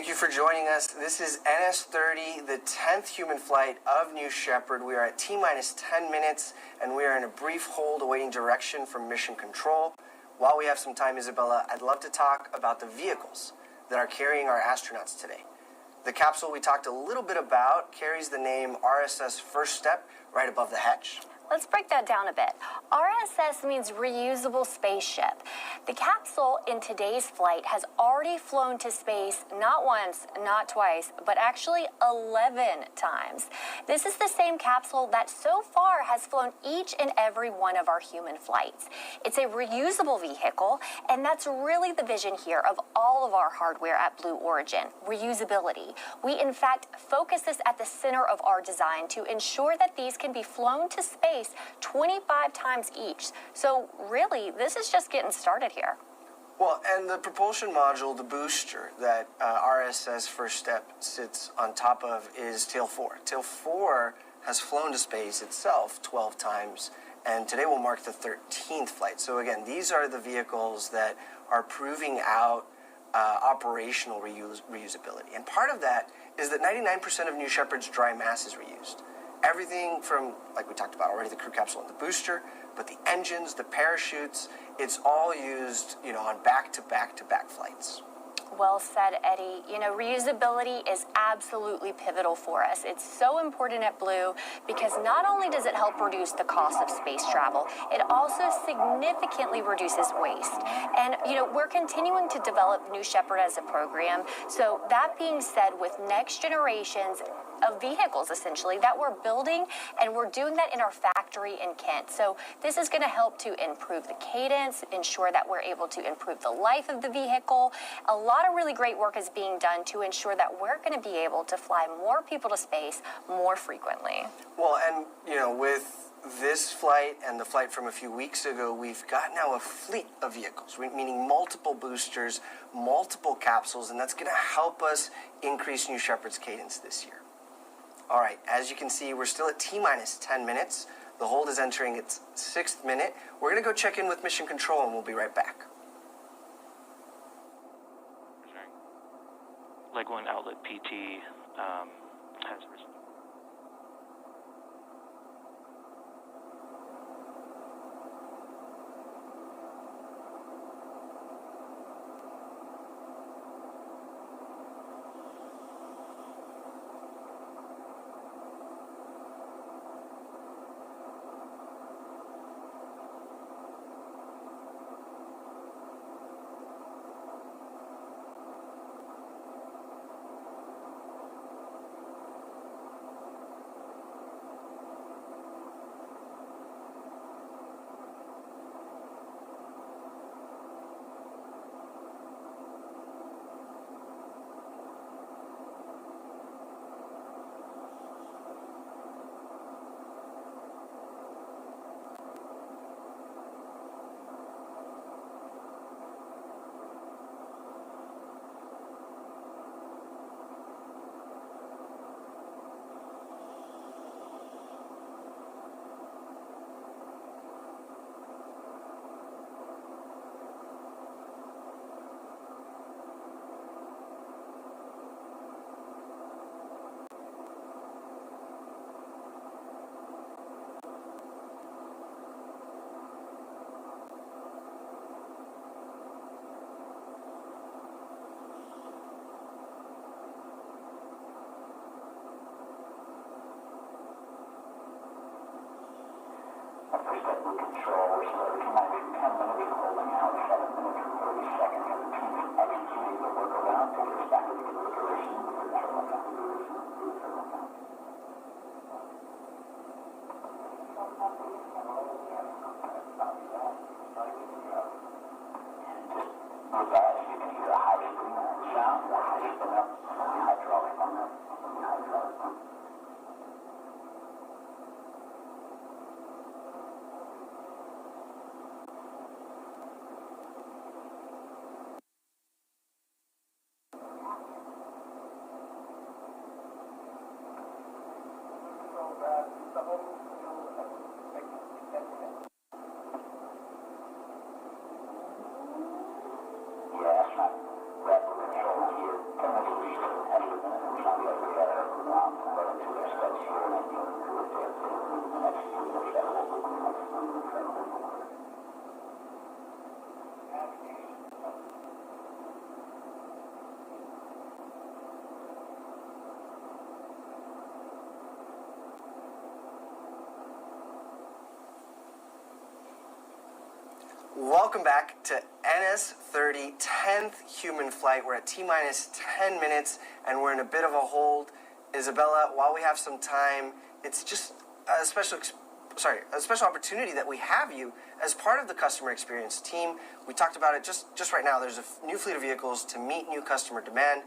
Thank you for joining us. This is NS-30, the 10th human flight of New Shepard. We are at T-minus 10 minutes, and we are in a brief hold awaiting direction from Mission Control. While we have some time, Isabella, I'd love to talk about the vehicles that are carrying our astronauts today. The capsule we talked a little bit about carries the name RSS First Step right above the hatch. Let's break that down a bit. RSS means reusable spaceship. The capsule in today's flight has already flown to space not once, not twice, but actually 11 times. This is the same capsule that so far has flown each and every one of our human flights. It's a reusable vehicle, and that's really the vision here of all of our hardware at Blue Origin, reusability. We in fact focus this at the center of our design to ensure that these can be flown to space 25 times each. So really, this is just getting started here. Well, and the propulsion module, the booster that RSS First Step sits on top of is Tail 4. Tail 4 has flown to space itself 12 times, and today will mark the 13th flight. So again, these are the vehicles that are proving out operational reusability. And part of that is that 99% of New Shepard's dry mass is reused. Everything from, like we talked about already, the crew capsule and the booster, but the engines, the parachutes, it's all used, on back-to-back-to-back flights. Well said, Eddie. Reusability is absolutely pivotal for us. It's so important at Blue because not only does it help reduce the cost of space travel, it also significantly reduces waste. And, we're continuing to develop New Shepard as a program. So that being said, with next generations of vehicles, essentially, that we're building, and we're doing that in our factory in Kent. So this is going to help to improve the cadence, ensure that we're able to improve the life of the vehicle. A lot of really great work is being done to ensure that we're going to be able to fly more people to space more frequently. Well, and, with this flight and the flight from a few weeks ago, we've got now a fleet of vehicles, meaning multiple boosters, multiple capsules, and that's going to help us increase New Shepard's cadence this year. All right, as you can see, we're still at T-minus 10 minutes. The hold is entering its 6th minute. We're going to go check in with Mission Control, and we'll be right back. Leg 1 outlet PT has risen. Control, so 10 minutes, holding out 7 minutes and 30 seconds. Executing the workaround to get us back into configuration. With that, you can hear a high spin sound, a high spin up, hydraulic on that, hydraulic on. Yeah, that's not rapid control here. Welcome back to NS-30, 10th human flight. We're at T-minus 10 minutes, and we're in a bit of a hold. Isabella, while we have some time, it's just a special opportunity that we have you as part of the customer experience team. We talked about it just right now. There's a new fleet of vehicles to meet new customer demand.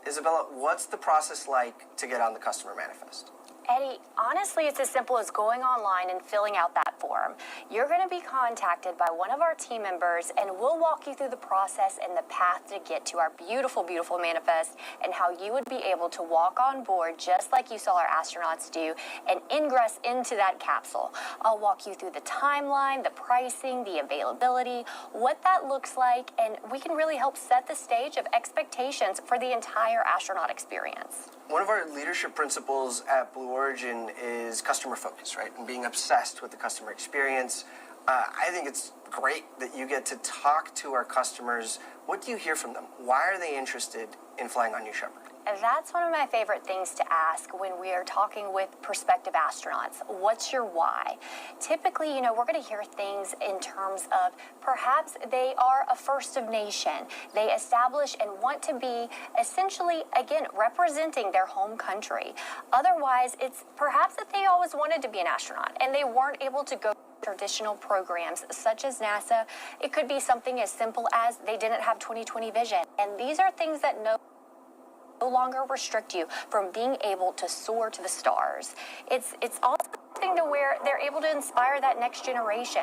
Isabella, what's the process like to get on the customer manifest? Eddie, honestly, it's as simple as going online and filling out that form. You're going to be contacted by one of our team members, and we'll walk you through the process and the path to get to our beautiful, beautiful manifest and how you would be able to walk on board just like you saw our astronauts do and ingress into that capsule. I'll walk you through the timeline, the pricing, the availability, what that looks like, and we can really help set the stage of expectations for the entire astronaut experience. One of our leadership principles at Blue Origin is customer focus, right? And being obsessed with the customer experience. I think it's great that you get to talk to our customers. What do you hear from them? Why are they interested in flying on New Shepard? That's one of my favorite things to ask when we are talking with prospective astronauts. What's your why? Typically, we're going to hear things in terms of perhaps they are a first of nation. They establish and want to be essentially, again, representing their home country. Otherwise, it's perhaps that they always wanted to be an astronaut and they weren't able to go traditional programs such as NASA. It could be something as simple as they didn't have 20/20 vision. And these are things that no longer restrict you from being able to soar to the stars. It's also something to where they're able to inspire that next generation.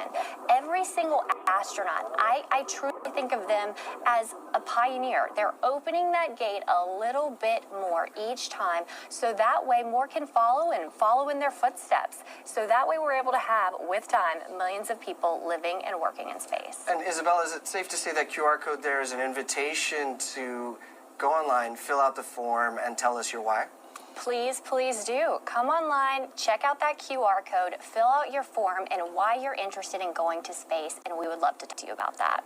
Every single astronaut, I truly think of them as a pioneer. They're opening that gate a little bit more each time, so that way more can follow in their footsteps. So that way we're able to have, with time, millions of people living and working in space. And Isabella, is it safe to say that QR code there is an invitation to go online, fill out the form, and tell us your why? Please do. Come online, check out that QR code, fill out your form and why you're interested in going to space, and we would love to talk to you about that.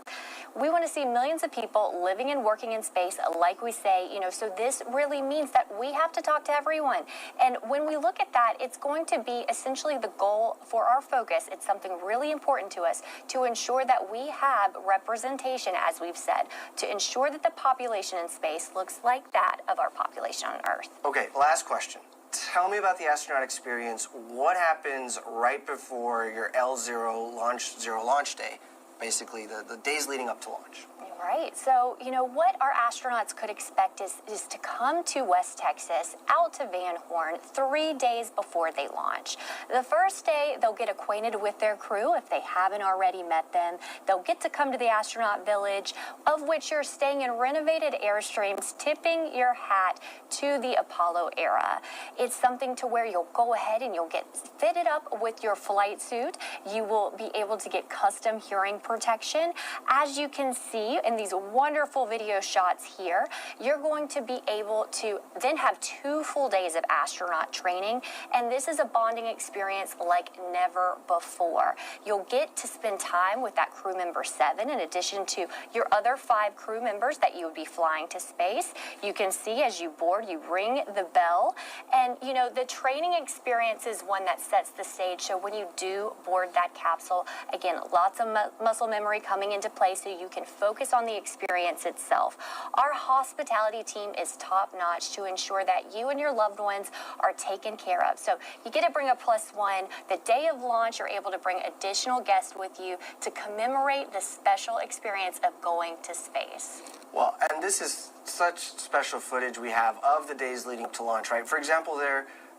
We want to see millions of people living and working in space, like we say, so this really means that we have to talk to everyone. And when we look at that, it's going to be essentially the goal for our focus. It's something really important to us to ensure that we have representation, as we've said, to ensure that the population in space looks like that of our population on Earth. Okay, last question. Tell me about the astronaut experience. What happens right before your L0 launch day? Basically, the days leading up to launch. Right. So, what our astronauts could expect is to come to West Texas, out to Van Horn, 3 days before they launch. The first day, they'll get acquainted with their crew if they haven't already met them. They'll get to come to the astronaut village, of which you're staying in renovated Airstreams, tipping your hat to the Apollo era. It's something to where you'll go ahead and you'll get fitted up with your flight suit. You will be able to get custom hearing protection. As you can see in these wonderful video shots here, you're going to be able to then have 2 full days of astronaut training, and this is a bonding experience like never before. You'll get to spend time with that crew member 7 in addition to your other 5 crew members that you would be flying to space. You can see as you board, you ring the bell, and the training experience is one that sets the stage. So when you do board that capsule, again, lots of muscle memory coming into play so you can focus on the experience itself. Our hospitality team is top-notch to ensure that you and your loved ones are taken care of. So you get to bring a +1. The day of launch, you're able to bring additional guests with you to commemorate the special experience of going to space. Well, and this is such special footage we have of the days leading up to launch, right? For example,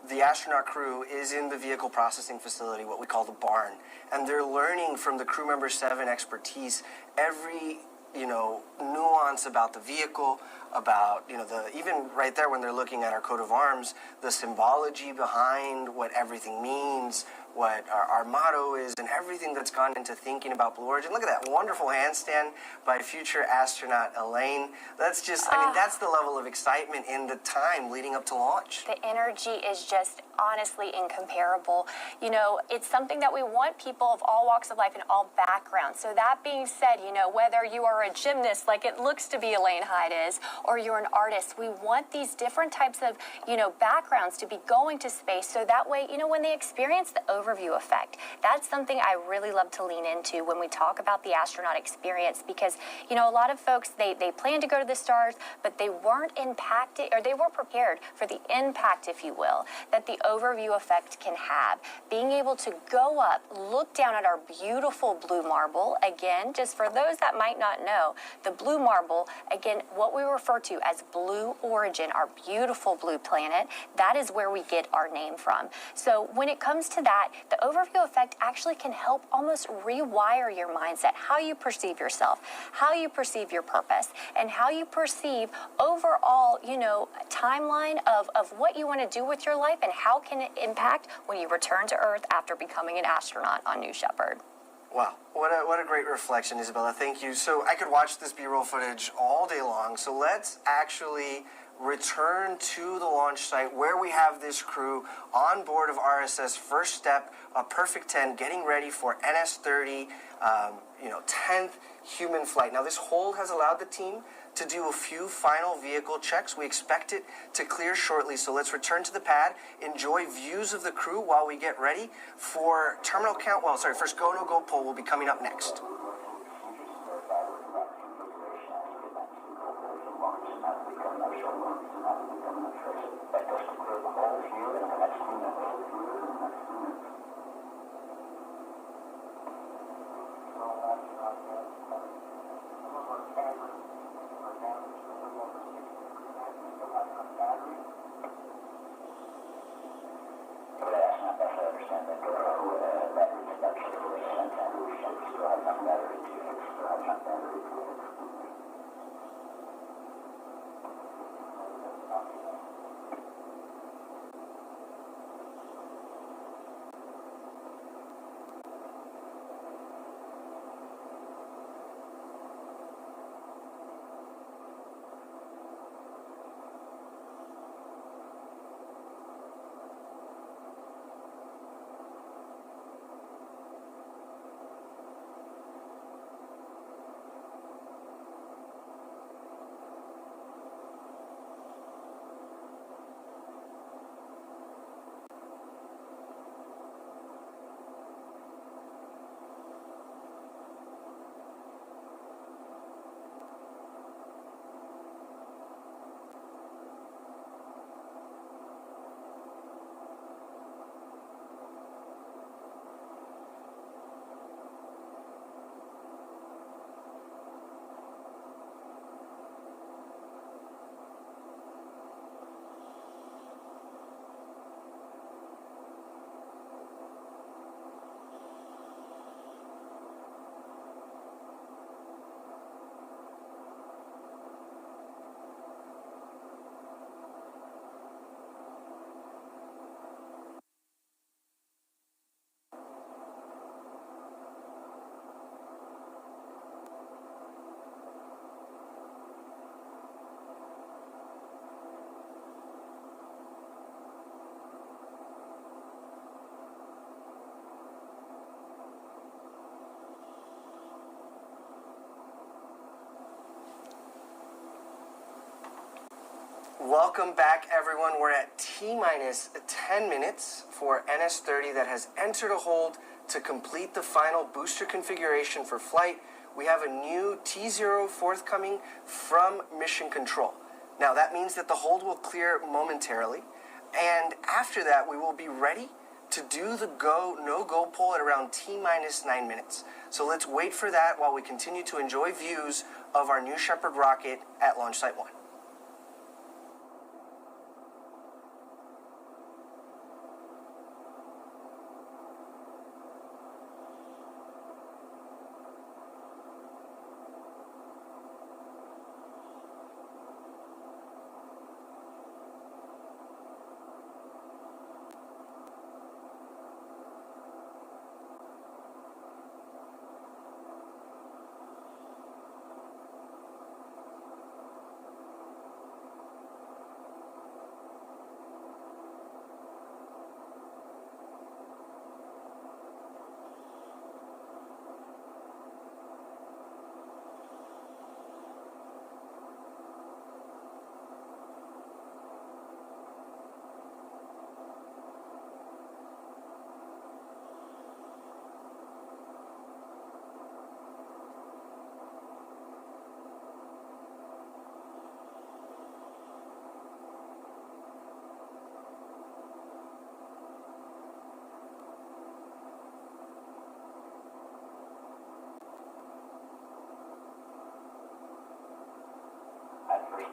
the astronaut crew is in the vehicle processing facility, what we call the barn, and they're learning from the crew member 7 expertise every nuance about the vehicle, about even right there when they're looking at our coat of arms, the symbology behind what everything means, what our motto is, and everything that's gone into thinking about Blue Origin. Look at that wonderful handstand by future astronaut Elaine. That's just, that's the level of excitement in the time leading up to launch. The energy is just honestly incomparable. It's something that we want people of all walks of life and all backgrounds. So that being said, whether you are a gymnast like it looks to be Elaine Hyde is, or you're an artist, we want these different types of, backgrounds to be going to space. So that way, when they experience the overview effect. That's something I really love to lean into when we talk about the astronaut experience, because, you know, a lot of folks, they plan to go to the stars, but they weren't impacted, or they weren't prepared for the impact, if you will, that the overview effect can have. Being able to go up, look down at our beautiful blue marble, again, just for those that might not know, the blue marble, again, what we refer to as blue origin, our beautiful blue planet, that is where we get our name from. So when it comes to that, the overview effect actually can help almost rewire your mindset, how you perceive yourself, how you perceive your purpose, and how you perceive overall, you know, timeline of what you want to do with your life and how can it impact when you return to Earth after becoming an astronaut on New Shepard. Wow, what a great reflection, Isabella. Thank you. So I could watch this B-roll footage all day long. So let's actually return to the launch site where we have this crew on board of RSS First Step, a perfect 10, getting ready for NS-30, 10th human flight. Now, this hold has allowed the team to do a few final vehicle checks. We expect it to clear shortly, so let's return to the pad, enjoy views of the crew while we get ready for terminal count. First go, no go poll will be coming up next. Welcome back, everyone. We're at T-minus 10 minutes for NS-30 that has entered a hold to complete the final booster configuration for flight. We have a new T0 forthcoming from Mission Control. Now, that means that the hold will clear momentarily, and after that, we will be ready to do the go, no-go poll at around T-minus 9 minutes. So let's wait for that while we continue to enjoy views of our New Shepard rocket at Launch Site 1.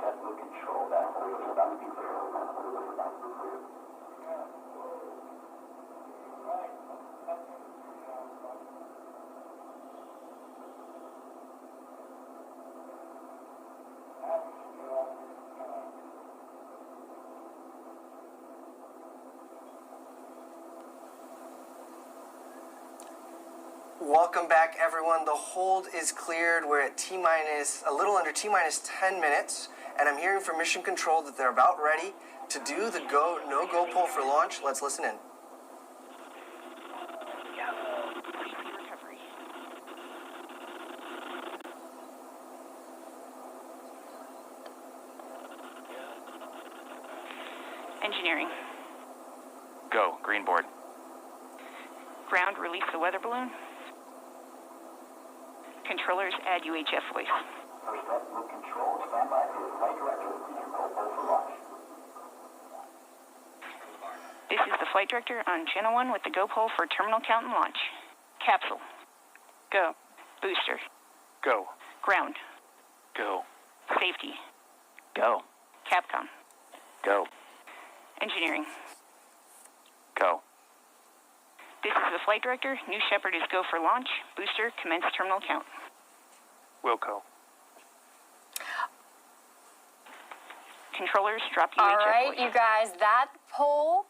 set with control. That wheel is about to be clear. Welcome back, everyone. The hold is cleared. We're at a little under T-minus 10 minutes, and I'm hearing from Mission Control that they're about ready to do the no-go pull for launch. Let's listen in. Engineering. Go. Green board. Ground, release the weather balloon. Controllers, add UHF voice. First step with control. Stand by for the flight director. Mission Control for launch. This is the flight director on Channel 1 with the go pole for terminal count and launch. Capsule. Go. Booster. Go. Ground. Go. Safety. Go. Capcom. Go. Engineering. Go. This is the flight director. New Shepard is go for launch. Booster, commence terminal count. Wilco. Controllers, drop UHF All right, voice. you guys, that poll,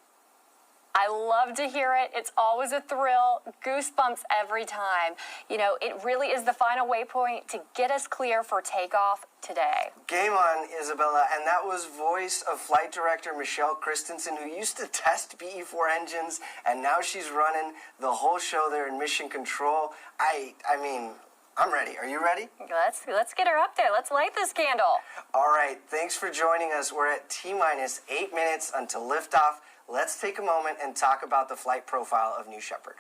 I love to hear it. It's always a thrill, goosebumps every time. You know, it really is the final waypoint to get us clear for takeoff today. Game on, Isabella, and that was voice of Flight Director Michelle Christensen, who used to test BE-4 engines, and now she's running the whole show there in Mission Control. I mean, I'm ready. Are you ready? Let's get her up there. Let's light this candle. All right, thanks for joining us. We're at T-minus 8 minutes until liftoff. Let's take a moment and talk about the flight profile of New Shepard.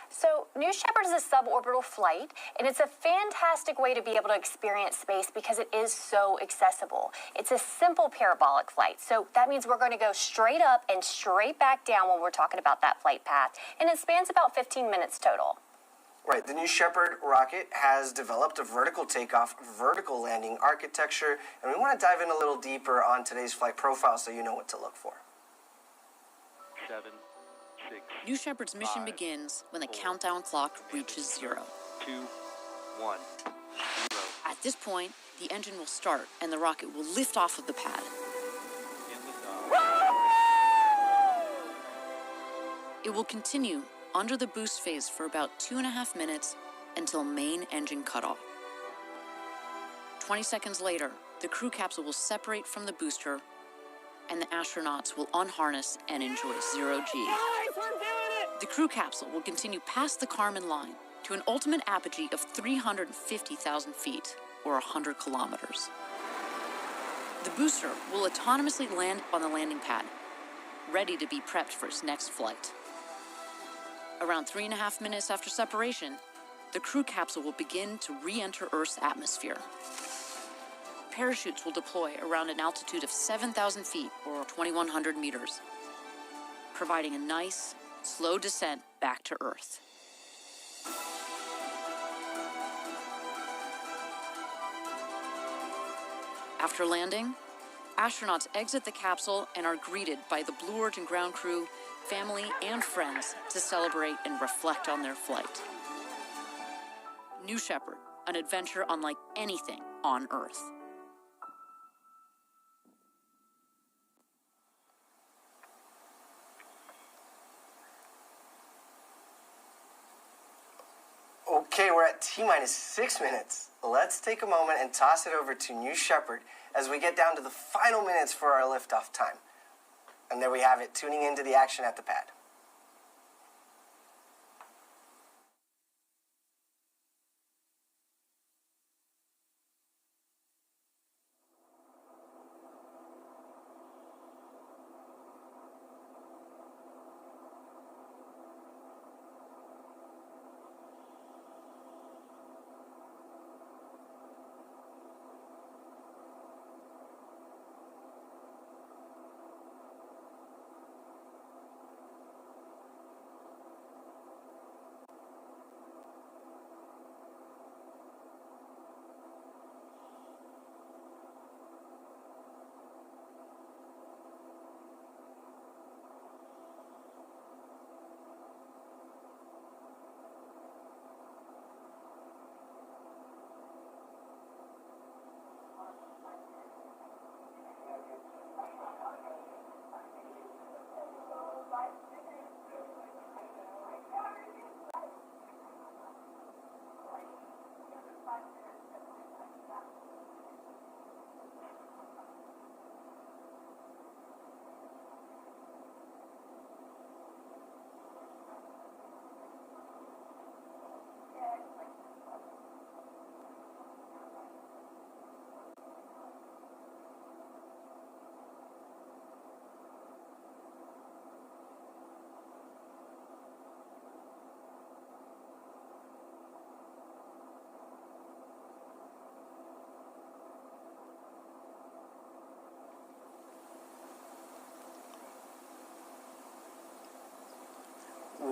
So, New Shepard is a suborbital flight, and it's a fantastic way to be able to experience space because it is so accessible. It's a simple parabolic flight, so that means we're going to go straight up and straight back down when we're talking about that flight path, and it spans about 15 minutes total. Right, the New Shepard rocket has developed a vertical takeoff, vertical landing architecture, and we want to dive in a little deeper on today's flight profile so you know what to look for. 7, 6. New Shepard's mission 5, begins when the countdown clock reaches 0. 2, 1, 0. At this point, the engine will start and the rocket will lift off of the pad. It will continue under the boost phase for about 2.5 minutes until main engine cutoff. 20 seconds later, the crew capsule will separate from the booster and the astronauts will unharness and enjoy 0G. The crew capsule will continue past the Kármán line to an ultimate apogee of 350,000 feet, or 100 kilometers. The booster will autonomously land on the landing pad, ready to be prepped for its next flight. Around 3.5 minutes after separation, the crew capsule will begin to re-enter Earth's atmosphere. Parachutes will deploy around an altitude of 7,000 feet, or 2,100 meters, providing a nice, slow descent back to Earth. After landing, astronauts exit the capsule and are greeted by the Blue Origin ground crew, family, and friends to celebrate and reflect on their flight. New Shepard, an adventure unlike anything on Earth. Okay, we're at T-minus 6 minutes. Let's take a moment and toss it over to New Shepard as we get down to the final minutes for our liftoff time. And there we have it, tuning into the action at the pad.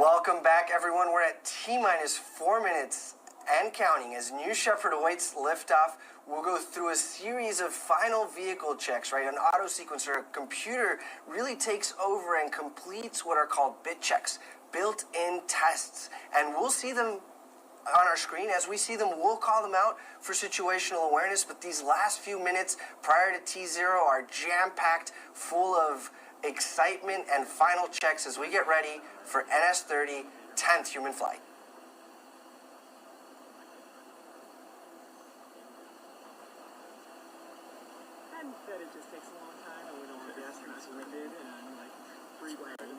Welcome back, everyone. We're at T-minus 4 minutes and counting as New Shepard awaits liftoff. We'll go through a series of final vehicle checks, right? An auto sequencer, a computer really takes over and completes what are called bit checks, built-in tests. And we'll see them on our screen. As we see them, we'll call them out for situational awareness. But these last few minutes prior to T0 are jam-packed, full of excitement and final checks as we get ready for NS-30, 10th human flight. And that it just takes a long time, and we don't want the astronauts winded and like breathing.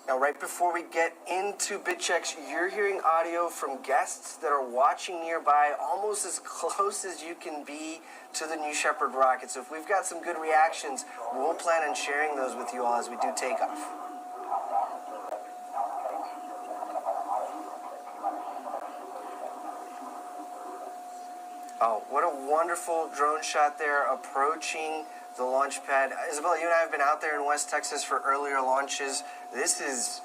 Now, right before we get into bit checks, you're hearing audio from guests that are watching nearby, almost as close as you can be to the New Shepard rocket. So if we've got some good reactions, we'll plan on sharing those with you all as we do takeoff. Oh, what a wonderful drone shot there approaching the launch pad. Isabella, you and I have been out there in West Texas for earlier launches. This is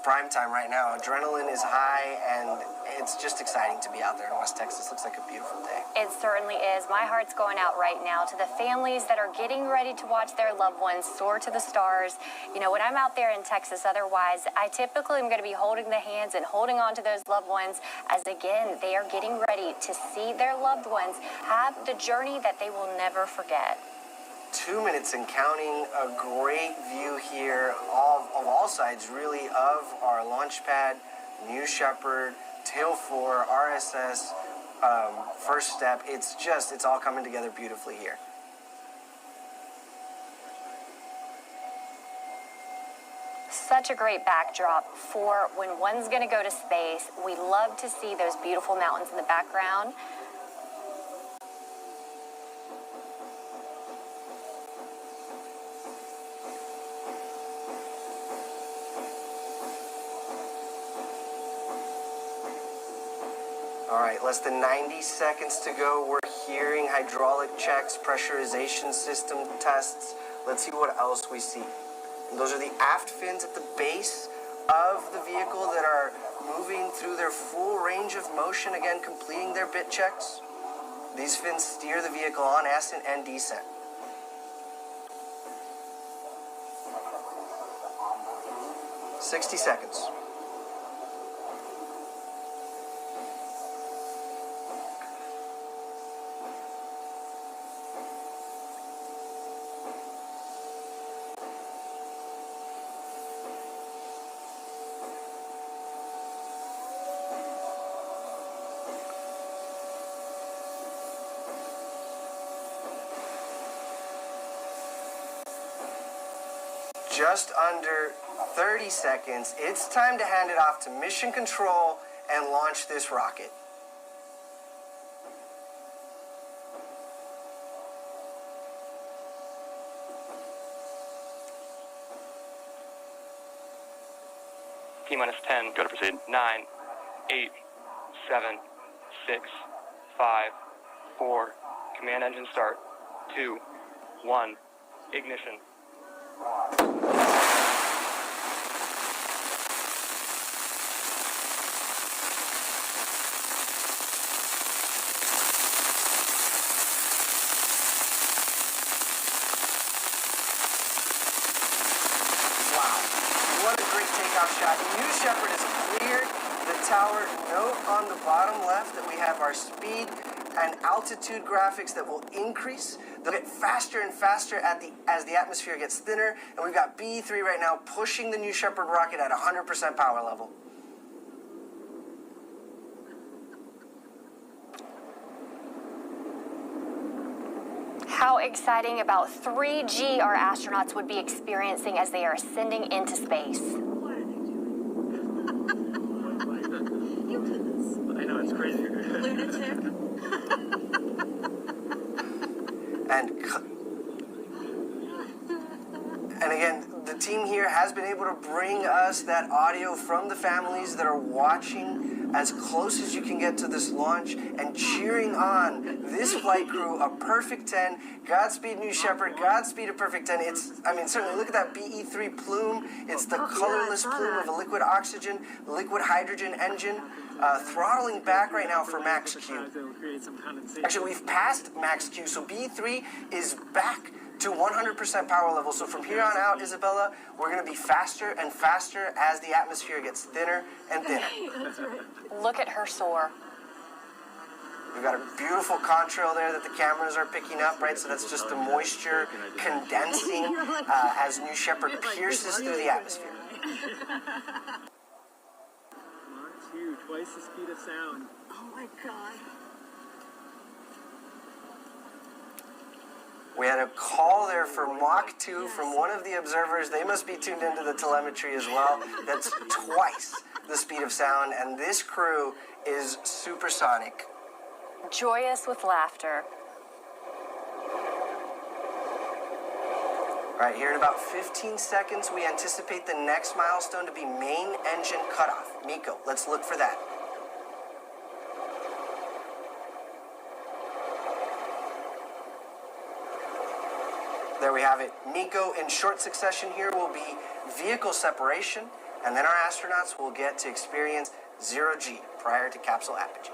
prime time right now. Adrenaline is high, and it's just exciting to be out there in West Texas. Looks like a beautiful day. It certainly is. My heart's going out right now to the families that are getting ready to watch their loved ones soar to the stars. You know, when I'm out there in Texas, otherwise, I typically am going to be holding the hands and holding on to those loved ones as, again, they are getting ready to see their loved ones have the journey that they will never forget. 2 minutes and counting. A great view here of all sides, really, of our launch pad, New Shepard, Tail 4, RSS, first step. It's all coming together beautifully here. Such a great backdrop for when one's going to go to space. We love to see those beautiful mountains in the background. All right, less than 90 seconds to go. We're hearing hydraulic checks, pressurization system tests. Let's see what else we see. And those are the aft fins at the base of the vehicle that are moving through their full range of motion, again, completing their bit checks. These fins steer the vehicle on ascent and descent. "60 seconds. Just under 30 seconds. It's time to hand it off to mission control and launch this rocket. T-minus 10, go to proceed. 9, 8, 7, 6, 5, 4, command engine start. 2, 1, ignition. Shot. New Shepard is cleared. The tower note on the bottom left that we have our speed and altitude graphics that will increase. They'll get faster and faster as the atmosphere gets thinner. And we've got B3 right now pushing the New Shepard rocket at 100% power level. How exciting about 3G our astronauts would be experiencing as they are ascending into space. I know, it's crazy. Lunatic. And again, the team here has been able to bring us that audio from the families that are watching as close as you can get to this launch and cheering on this flight crew, a perfect 10. Godspeed, New Shepard. Godspeed, a perfect 10. Certainly look at that BE-3 plume. It's the colorless plume of a liquid oxygen, liquid hydrogen engine. Throttling back right now for max Q. Actually, we've passed max Q, so BE-3 is back to 100% power level. So from here on out, Isabella, we're going to be faster and faster as the atmosphere gets thinner and thinner. Look at her soar. We've got a beautiful contrail there that the cameras are picking up, right? So that's just the moisture condensing as New Shepard pierces through the atmosphere. Mach 2, twice the speed of sound. Oh my God. We had a call there for Mach 2 from one of the observers. They must be tuned into the telemetry as well. That's twice the speed of sound, and this crew is supersonic. Joyous with laughter. Right here in about 15 seconds, we anticipate the next milestone to be main engine cutoff. Miko, let's look for that. There we have it. Miko, in short succession here, will be vehicle separation, and then our astronauts will get to experience 0G prior to capsule apogee.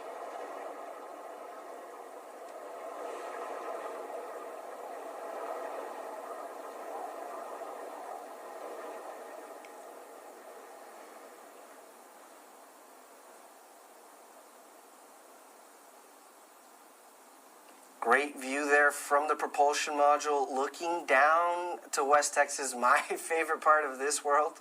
Great view there from the propulsion module, looking down to West Texas, my favorite part of this world.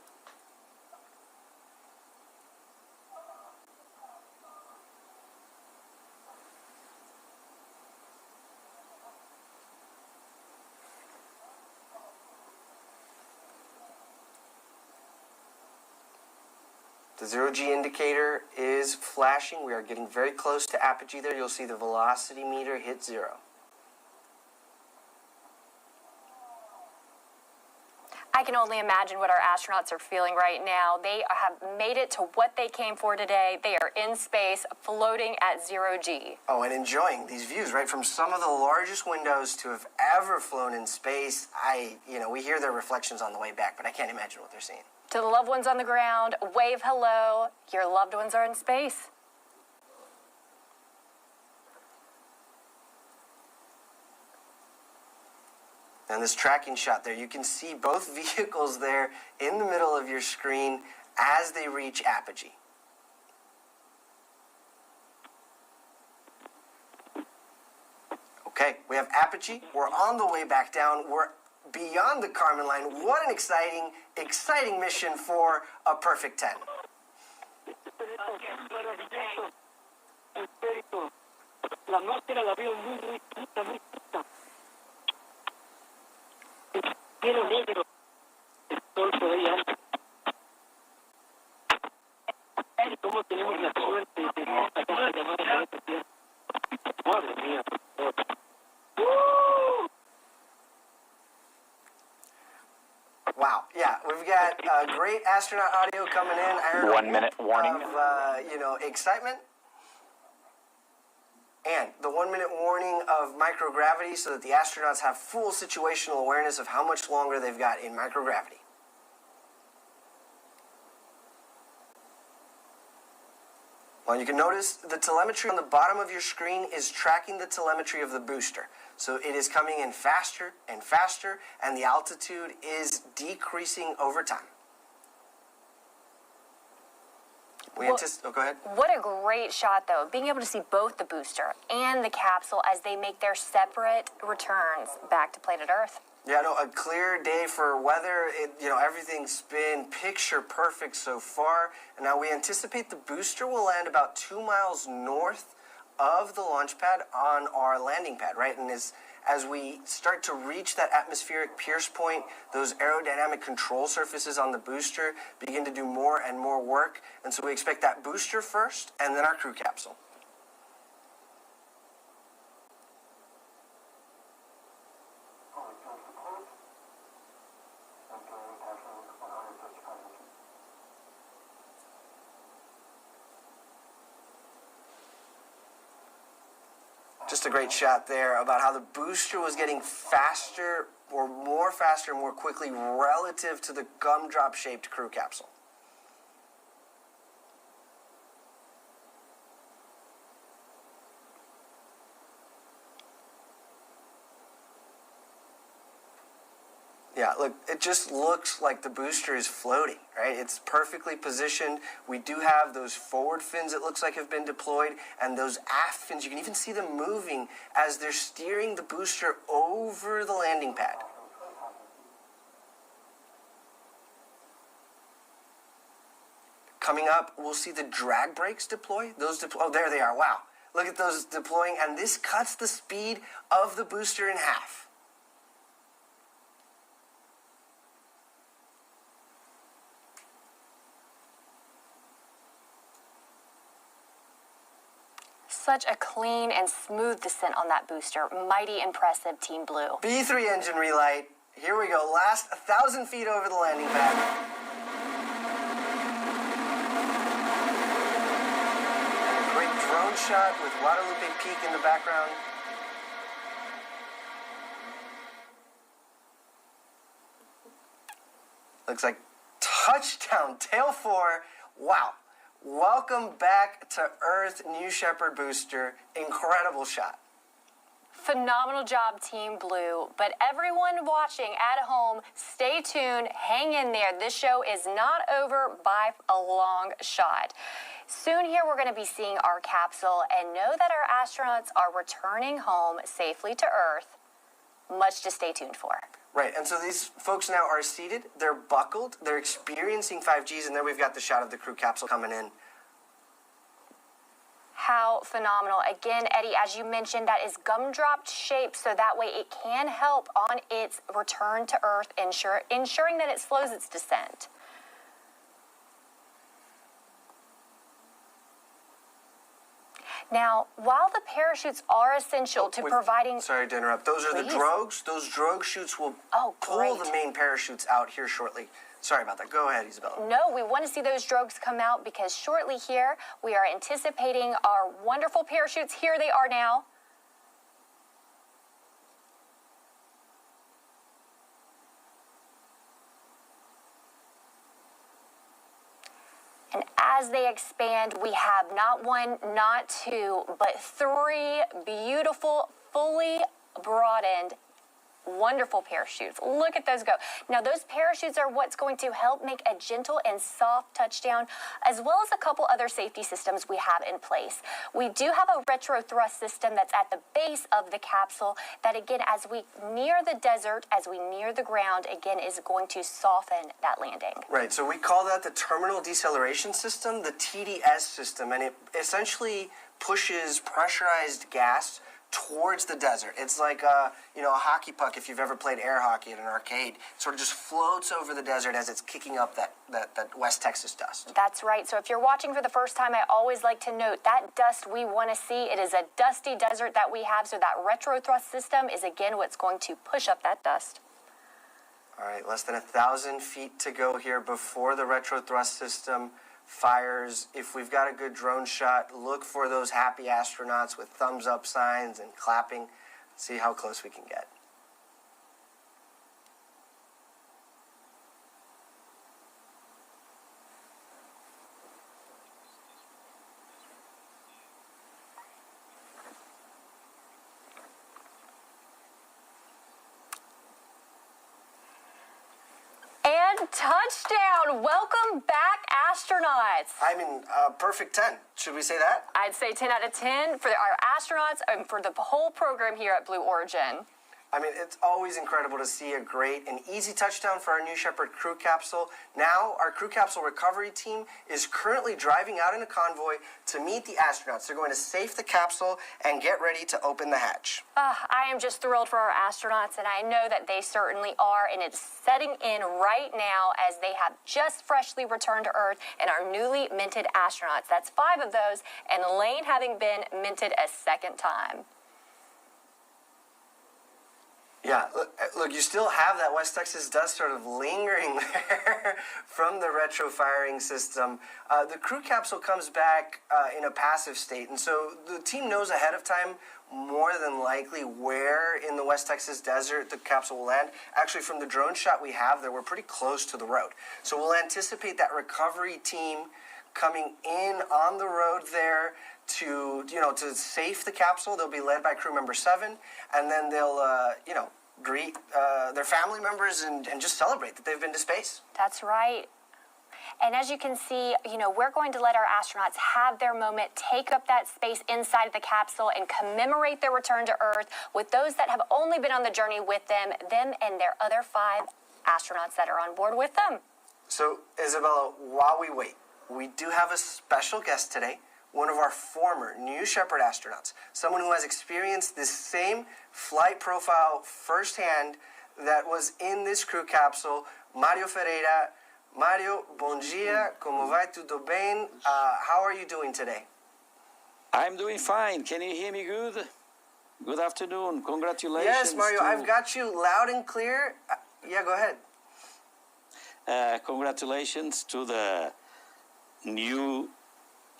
The 0G indicator is flashing. We are getting very close to apogee there. You'll see the velocity meter hit 0. I can only imagine what our astronauts are feeling right now. They have made it to what they came for today. They are in space, floating at 0G. Oh, and enjoying these views, right? From some of the largest windows to have ever flown in space. We hear their reflections on the way back, but I can't imagine what they're seeing. To the loved ones on the ground, wave hello. Your loved ones are in space. And this tracking shot there, you can see both vehicles there in the middle of your screen as they reach apogee. Okay, we have apogee. We're on the way back down. We're beyond the Kármán line. What an exciting mission for a perfect 10. Wow, yeah, we've got great astronaut audio coming in. I heard 1 minute warning of, excitement. And the 1 minute warning of microgravity so that the astronauts have full situational awareness of how much longer they've got in microgravity. Well, you can notice the telemetry on the bottom of your screen is tracking the telemetry of the booster. So it is coming in faster and faster, and the altitude is decreasing over time. Go ahead. What a great shot, though, being able to see both the booster and the capsule as they make their separate returns back to planet Earth. Yeah, no, a clear day for weather. Everything's been picture perfect so far. And now we anticipate the booster will land about 2 miles north of the launch pad on our landing pad, right? And as we start to reach that atmospheric pierce point, those aerodynamic control surfaces on the booster begin to do more and more work. And so we expect that booster first and then our crew capsule. Just a great shot there about how the booster was getting faster, more quickly relative to the gumdrop-shaped crew capsule. Yeah, look, it just looks like the booster is floating, right? It's perfectly positioned. We do have those forward fins, it looks like, have been deployed, and those aft fins, you can even see them moving as they're steering the booster over the landing pad. Coming up, we'll see the drag brakes deploy. Oh, there they are, wow. Look at those deploying, and this cuts the speed of the booster in half. Such a clean and smooth descent on that booster. Mighty impressive, Team Blue. B3 engine relight. Here we go. Last 1,000 feet over the landing pad. And a great drone shot with Guadalupe Peak in the background. Looks like touchdown, tail 4. Wow. Welcome back to Earth, New Shepard booster. Incredible shot. Phenomenal job, Team Blue. But everyone watching at home, stay tuned, hang in there. This show is not over by a long shot. Soon here we're going to be seeing our capsule and know that our astronauts are returning home safely to Earth. Much to stay tuned for. Right, and so these folks now are seated, they're buckled, they're experiencing 5Gs, and there we've got the shot of the crew capsule coming in. How phenomenal. Again, Eddie, as you mentioned, that is gumdrop shaped, so that way it can help on its return to Earth, ensuring that it slows its descent. Now, while the parachutes are essential to providing... Sorry to interrupt. Those are the drogues. Those drogue chutes will pull the main parachutes out here shortly. Sorry about that. Go ahead, Isabella. No, we want to see those drogues come out because shortly here, we are anticipating our wonderful parachutes. Here they are now. And as they expand, we have not one, not two, but 3 beautiful, fully broadened, wonderful parachutes. Look at those go. Now, those parachutes are what's going to help make a gentle and soft touchdown, as well as a couple other safety systems we have in place. We do have a retro thrust system that's at the base of the capsule that, again, as we near the desert, as we near the ground, again, is going to soften that landing. Right, so we call that the terminal deceleration system, the TDS system, and it essentially pushes pressurized gas towards the desert. It's like a hockey puck, if you've ever played air hockey at an arcade. It sort of just floats over the desert as it's kicking up that West Texas dust. That's right. So if you're watching for the first time, I always like to note that dust we want to see. It is a dusty desert that we have, so that retro thrust system is, again, what's going to push up that dust. All right, less than 1,000 feet to go here before the retro thrust system fires. If we've got a good drone shot, look for those happy astronauts with thumbs up signs and clapping. See how close we can get. And touchdown! Welcome back, astronauts. I mean, perfect 10. Should we say that? I'd say 10 out of 10 for our astronauts and for the whole program here at Blue Origin. I mean, it's always incredible to see a great and easy touchdown for our New Shepard crew capsule. Now, our crew capsule recovery team is currently driving out in a convoy to meet the astronauts. They're going to safe the capsule and get ready to open the hatch. I am just thrilled for our astronauts, and I know that they certainly are, and it's setting in right now as they have just freshly returned to Earth and are newly minted astronauts. That's 5 of those, and Lane having been minted a second time. Yeah, Look, you still have that West Texas dust sort of lingering there from the retro firing system. The crew capsule comes back in a passive state, and so the team knows ahead of time more than likely where in the West Texas desert the capsule will land. Actually, from the drone shot we have there, we're pretty close to the road. So we'll anticipate that recovery team coming in on the road there to safe the capsule. They'll be led by crew member 7, and then they'll, greet their family members and just celebrate that they've been to space. That's right. And as you can see, we're going to let our astronauts have their moment, take up that space inside the capsule, and commemorate their return to Earth with those that have only been on the journey with them and their other 5 astronauts that are on board with them. So, Isabella, while we wait, we do have a special guest today, one of our former New Shepard astronauts, someone who has experienced this same flight profile firsthand that was in this crew capsule, Mario Ferreira. Mario, bom dia, como vai, tudo bem? How are you doing today? I'm doing fine. Can you hear me good? Good afternoon. Congratulations. Yes, Mario, I've got you loud and clear. Yeah, go ahead. Congratulations to the new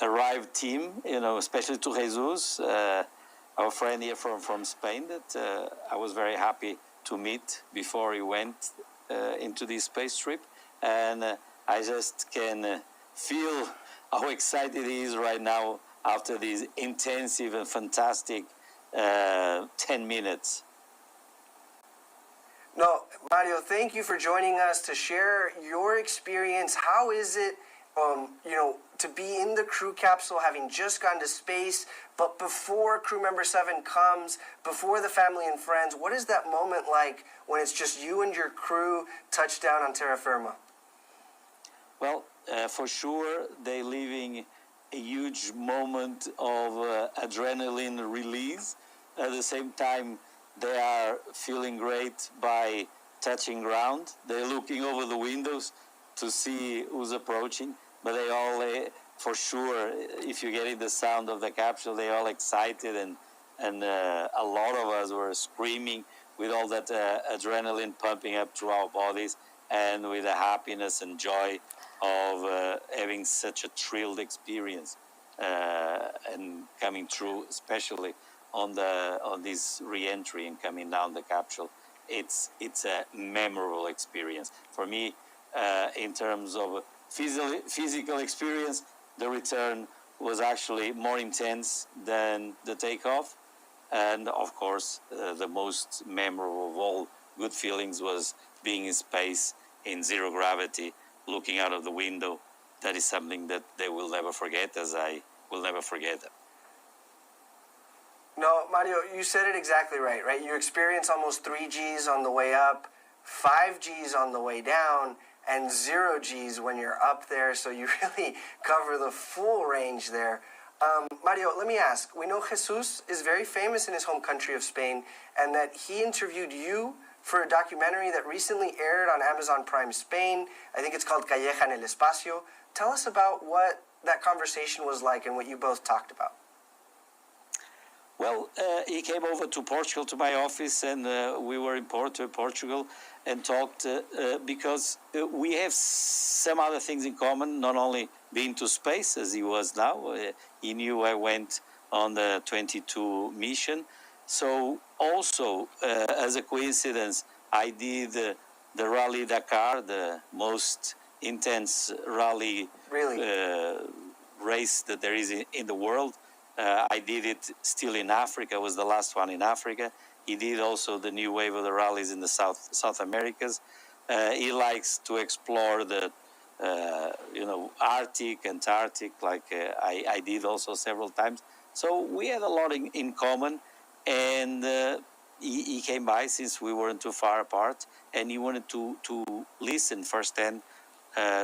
arrived team, especially to Jesus, our friend here from Spain that I was very happy to meet before he went into this space trip. And I just can feel how excited he is right now after this intensive and fantastic 10 minutes. No, Mario, thank you for joining us to share your experience. How is it, to be in the crew capsule, having just gone to space, but before crew member 7 comes, before the family and friends? What is that moment like when it's just you and your crew touch down on terra firma? Well, for sure, they're living a huge moment of adrenaline release. At the same time, they are feeling great by touching ground. They're looking over the windows to see who's approaching. But they all, for sure, if you get in the sound of the capsule, they're all excited. And a lot of us were screaming with all that adrenaline pumping up through our bodies, and with the happiness and joy of having such a thrilled experience and coming through, especially on this re-entry and coming down the capsule. It's a memorable experience for me. In terms of physical experience, the return was actually more intense than the takeoff, and of course the most memorable of all good feelings was being in space in zero gravity, looking out of the window. That is something that they will never forget, as I will never forget them. No, Mario, you said it exactly right? You experience almost 3 Gs on the way up, 5 Gs on the way down, and 0 Gs when you're up there, so you really cover the full range there. Mario, let me ask, we know Jesus is very famous in his home country of Spain, and that he interviewed you for a documentary that recently aired on Amazon Prime Spain. I think it's called Calleja en el espacio. Tell us about what that conversation was like and what you both talked about. Well, he came over to Portugal, to my office, and we were in Porto, Portugal, and talked because we have some other things in common, not only being to space, as he was now. He knew I went on the 22 mission. So also, as a coincidence, I did the Rally Dakar, the most intense rally race that there is in the world. I did it still in Africa, was the last one in Africa. He did also the new wave of the rallies in the South Americas. He likes to explore the, Arctic, Antarctic, like I did also several times. So we had a lot in common, and he came by since we weren't too far apart, and he wanted to listen firsthand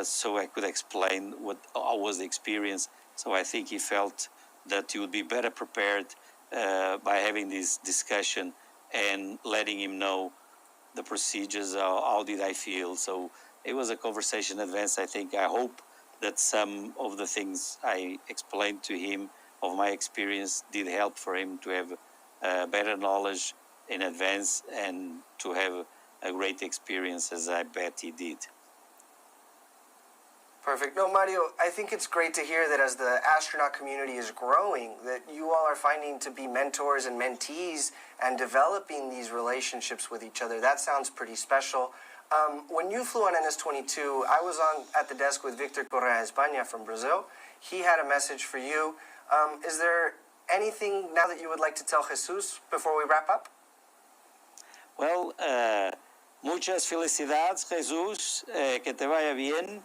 so I could explain how was the experience. So I think he felt that he would be better prepared by having this discussion and letting him know the procedures, how did I feel. So it was a conversation in advance. I hope that some of the things I explained to him of my experience did help for him to have better knowledge in advance and to have a great experience, as I bet he did. Perfect. No, Mario, I think it's great to hear that as the astronaut community is growing, that you all are finding to be mentors and mentees and developing these relationships with each other. That sounds pretty special. When you flew on NS-22, I was at the desk with Victor Correa España from Brazil. He had a message for you. Is there anything now that you would like to tell Jesus before we wrap up? Well, muchas felicidades, Jesus. Que te vaya bien.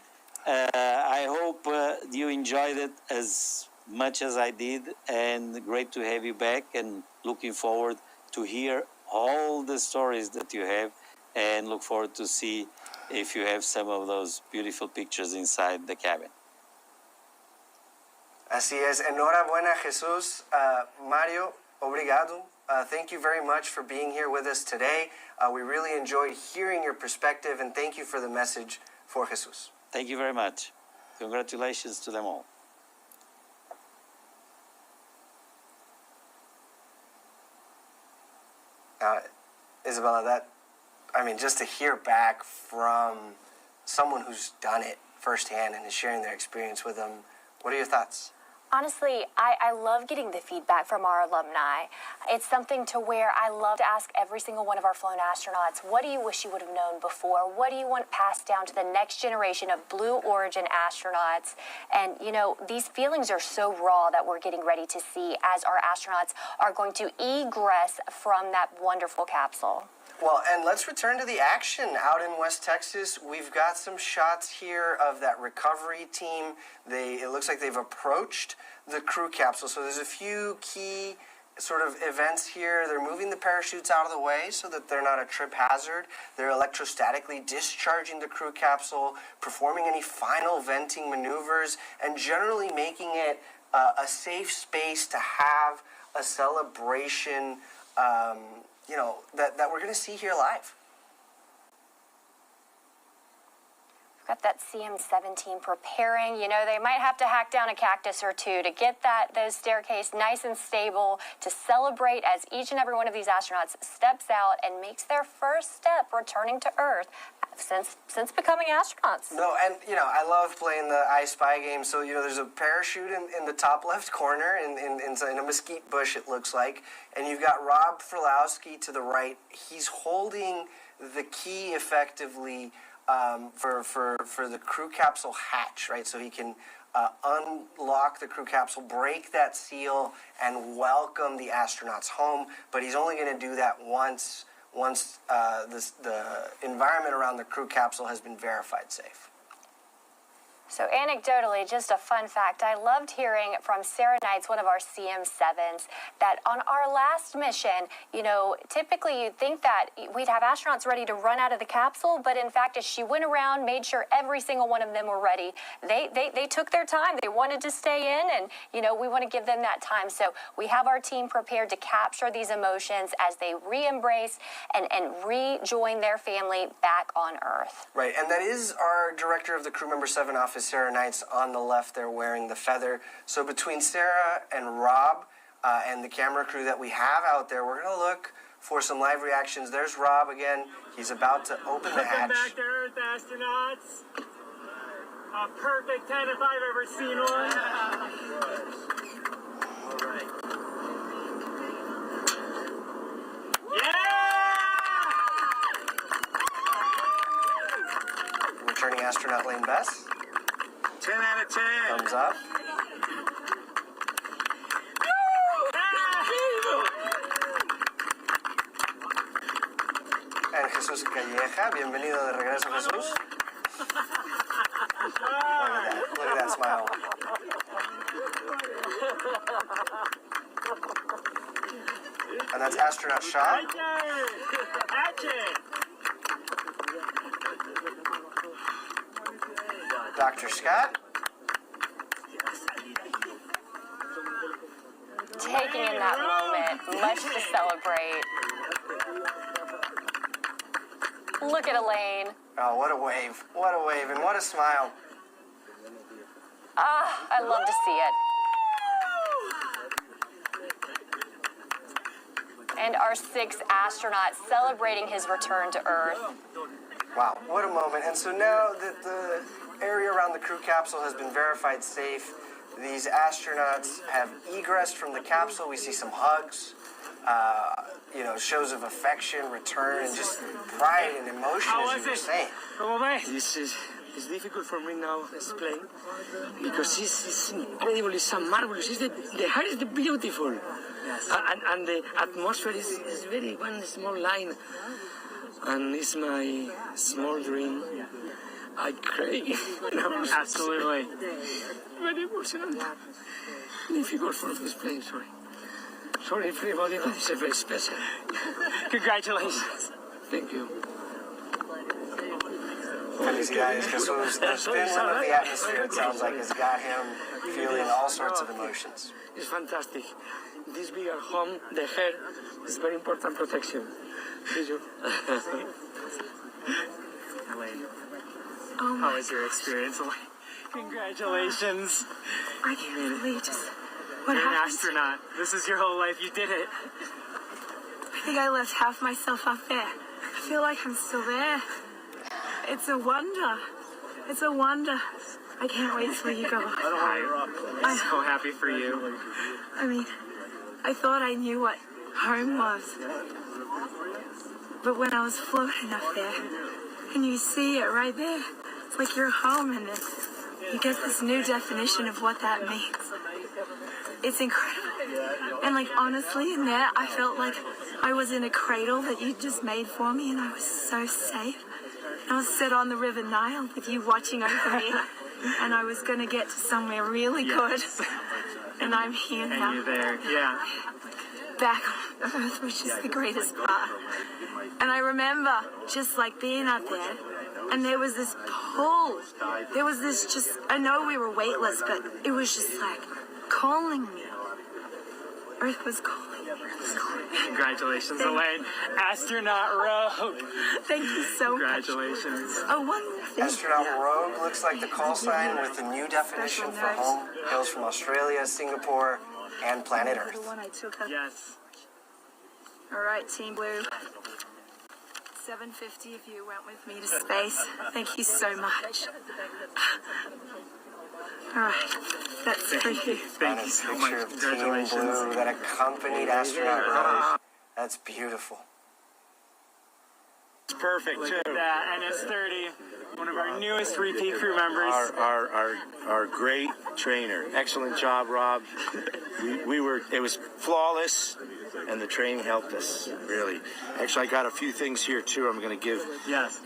I hope you enjoyed it as much as I did, and great to have you back, and looking forward to hear all the stories that you have, and look forward to see if you have some of those beautiful pictures inside the cabin. Así es. Enhorabuena, Jesus. Mario, obrigado. Thank you very much for being here with us today. We really enjoyed hearing your perspective, and thank you for the message for Jesus. Thank you very much. Congratulations to them all. Isabella, just to hear back from someone who's done it firsthand and is sharing their experience with them, what are your thoughts? Honestly, I love getting the feedback from our alumni. It's something to where I love to ask every single one of our flown astronauts, what do you wish you would have known before? What do you want passed down to the next generation of Blue Origin astronauts? And, these feelings are so raw that we're getting ready to see as our astronauts are going to egress from that wonderful capsule. Well, and let's return to the action out in West Texas. We've got some shots here of that recovery team. It looks like they've approached the crew capsule. So there's a few key sort of events here. They're moving the parachutes out of the way so that they're not a trip hazard. They're electrostatically discharging the crew capsule, performing any final venting maneuvers, and generally making it a safe space to have a celebration that we're going to see here live. We've got that CM-17 preparing. They might have to hack down a cactus or two to get those staircase nice and stable to celebrate as each and every one of these astronauts steps out and makes their first step returning to Earth since becoming astronauts. No, and, I love playing the I Spy game. So, there's a parachute in the top left corner in a mesquite bush, it looks like. And you've got Rob Frolowski to the right. He's holding the key effectively for the crew capsule hatch, right? So he can unlock the crew capsule, break that seal, and welcome the astronauts home. But he's only going to do that once the environment around the crew capsule has been verified safe. So anecdotally, just a fun fact, I loved hearing from Sarah Knights, one of our CM7s, that on our last mission, typically you'd think that we'd have astronauts ready to run out of the capsule, but in fact, as she went around, made sure every single one of them were ready. They took their time. They wanted to stay in, and, we want to give them that time. So we have our team prepared to capture these emotions as they re-embrace and rejoin their family back on Earth. Right, and that is our director of the Crew Member 7 office, Sarah Knights, on the left there wearing the feather. So between Sarah and Rob and the camera crew that we have out there, we're going to look for some live reactions. There's Rob again. He's about to open the hatch. Welcome back to Earth, astronauts. A perfect 10 if I've ever seen one. All right. Yeah! Returning astronaut Lane Bess. 10 out of 10. Thumbs up. And Jesús Calleja, bienvenido de regreso, Jesús. Look at that smile. And that's astronaut Shaw. Dr. Scott. Taking in that moment, much to celebrate. Look at Elaine. Oh, what a wave. What a wave, and what a smile. I love to see it. and our 6th astronaut celebrating his return to Earth. Wow, what a moment. And so now that the area around the crew capsule has been verified safe, these astronauts have egressed from the capsule. We see some hugs, shows of affection, return, and just pride and emotion, as you were saying. This is difficult for me now to explain because it's incredible, it's so marvelous. The heart is beautiful. Yes. And the atmosphere is very one small line. And it's my small dream. I cry. Absolutely. Very emotional. Difficult for me to explain, sorry. Sorry for everybody, but it's very special. Congratulations. Thank you. These guys, Jesus, the spin of the atmosphere, it sounds like, has got him feeling all sorts of emotions. It's fantastic. This bigger home, the hair, is very important protection. Thank you. Elaine, Oh how was your experience? congratulations. I can't believe just what You're an happened. astronaut. This is your whole life. You did it. I think I left half myself up there. I feel like I'm still there. It's a wonder. It's a wonder. I can't wait till you go. I'm so happy for you. I mean, I thought I knew what home was. But when I was floating up there, and you see it right there, it's like you're home, and you get this new definition of what that means. It's incredible. And like, honestly, in there, I felt like I was in a cradle that you just made for me, and I was so safe. And I was set on the River Nile with you watching over me, and I was going to get to somewhere really good. And I'm here now. And you're there. Yeah. Back on Earth, which is the greatest part. And I remember just like being up there, and there was this pull. There was this just, I know we were weightless, but it was just like calling me. Earth was calling me. Congratulations, Elaine. Astronaut Rogue. Thank you so much. Congratulations. Oh, one more thing. Astronaut Rogue looks like the call sign with the new definition for home. Hails from Australia, Singapore, and planet Earth. The one I took up. Yes. All right, Team Blue. 750 if you went with me to space. Thank you so much. All right, that's for you. Thank you so much. Picture of Team Congratulations. Blue that accompanied Astronaut Rogue. That's beautiful. It's perfect Look too. at that. NS-30, one of our newest repeat crew members. Our great trainer. Excellent job, Rob. It was flawless, and the training helped us, really. Actually, I got a few things here, too. I'm going to give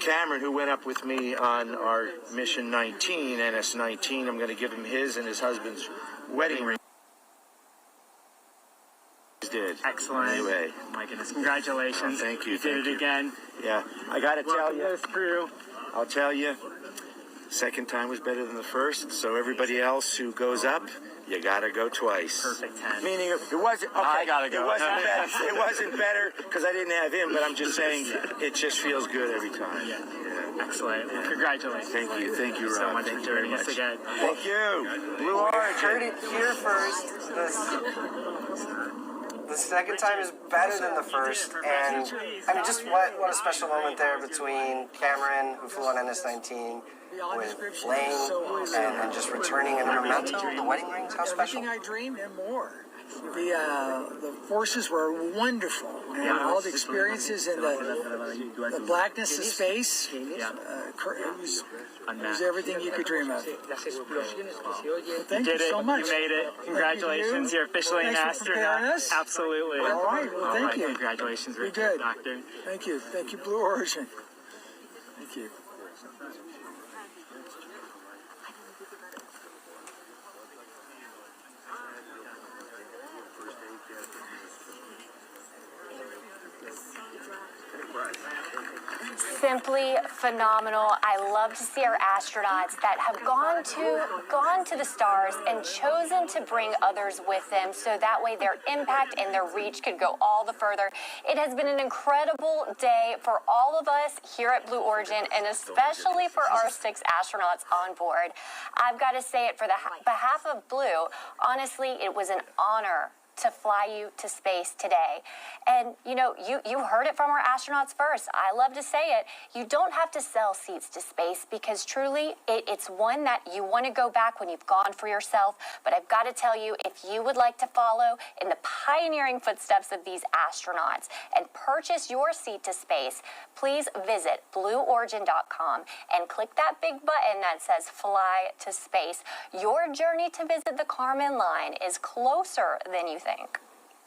Cameron, who went up with me on our mission 19, NS-19, I'm going to give him his and his husband's wedding ring. Did. Excellent. Anyway. Oh my goodness. Congratulations. Oh, thank you. You did it again. Yeah. I got to tell Welcome you. to this crew. I'll tell you, second time was better than the first, so everybody else who goes up, you gotta go twice. Perfect 10. Meaning it wasn't, okay, I gotta go. It wasn't better because I didn't have him, but I'm just saying it just feels good every time. Yeah. Excellent. Congratulations. Thank you, Rob. So much Thank for you very joining us much. again. Thank you. Blue We Origin. heard it here first. The second time is better than the first, and I mean, just what a special moment there between Cameron, who flew on NS-19, with Lane, and just returning an memento, the wedding rings. How special! Everything I dreamed and more. The forces were wonderful. And all the experiences and the blackness of space. It was everything you could dream of. Thank you so much. You made it. Congratulations. You're officially an Thanks for preparing astronaut. us. Absolutely. All right. Well, thank you. Congratulations, We Richard, did. Doctor. Thank you. Thank you, Blue Origin. Thank you. Simply phenomenal. I love to see our astronauts that have gone to the stars and chosen to bring others with them, so that way their impact and their reach could go all the further. It has been an incredible day for all of us here at Blue Origin, and especially for our 6 astronauts on board. I've got to say it for the behalf of Blue, honestly, it was an honor to fly you to space today. And you know, you heard it from our astronauts first. I love to say it. You don't have to sell seats to space because truly it's one that you want to go back when you've gone for yourself. But I've got to tell you, if you would like to follow in the pioneering footsteps of these astronauts and purchase your seat to space, please visit blueorigin.com and click that big button that says Fly to Space. Your journey to visit the Kármán line is closer than you think.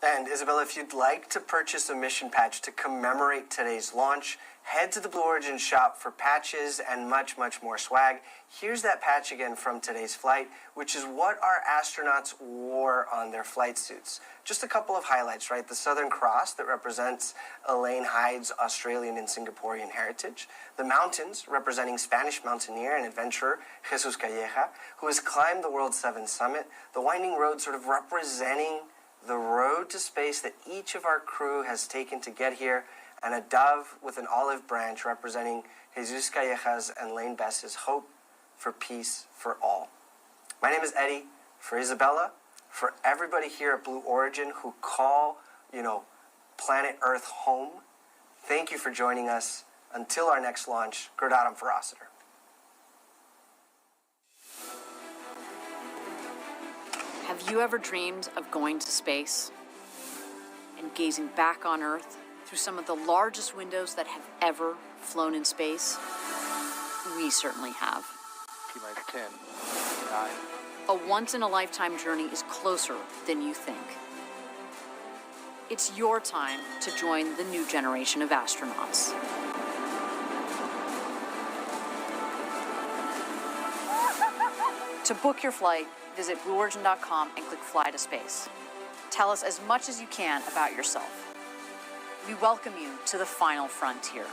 And Isabella, if you'd like to purchase a mission patch to commemorate today's launch, head to the Blue Origin shop for patches and much, much more swag. Here's that patch again from today's flight, which is what our astronauts wore on their flight suits. Just a couple of highlights, right? The Southern Cross that represents Elaine Hyde's Australian and Singaporean heritage. The mountains representing Spanish mountaineer and adventurer Jesús Calleja, who has climbed the World 7 summit. The winding road sort of representing the road to space that each of our crew has taken to get here, and a dove with an olive branch representing Jesús Calleja's and Lane Bess's hope for peace for all. My name is Eddie. For Isabella, for everybody here at Blue Origin who call, planet Earth home, thank you for joining us. Until our next launch, Gradatum Ferociter. Have you ever dreamed of going to space and gazing back on Earth through some of the largest windows that have ever flown in space? We certainly have. T-minus 10, 9. A once-in-a-lifetime journey is closer than you think. It's your time to join the new generation of astronauts. To book your flight, visit blueorigin.com and click Fly to Space. Tell us as much as you can about yourself. We welcome you to the final frontier.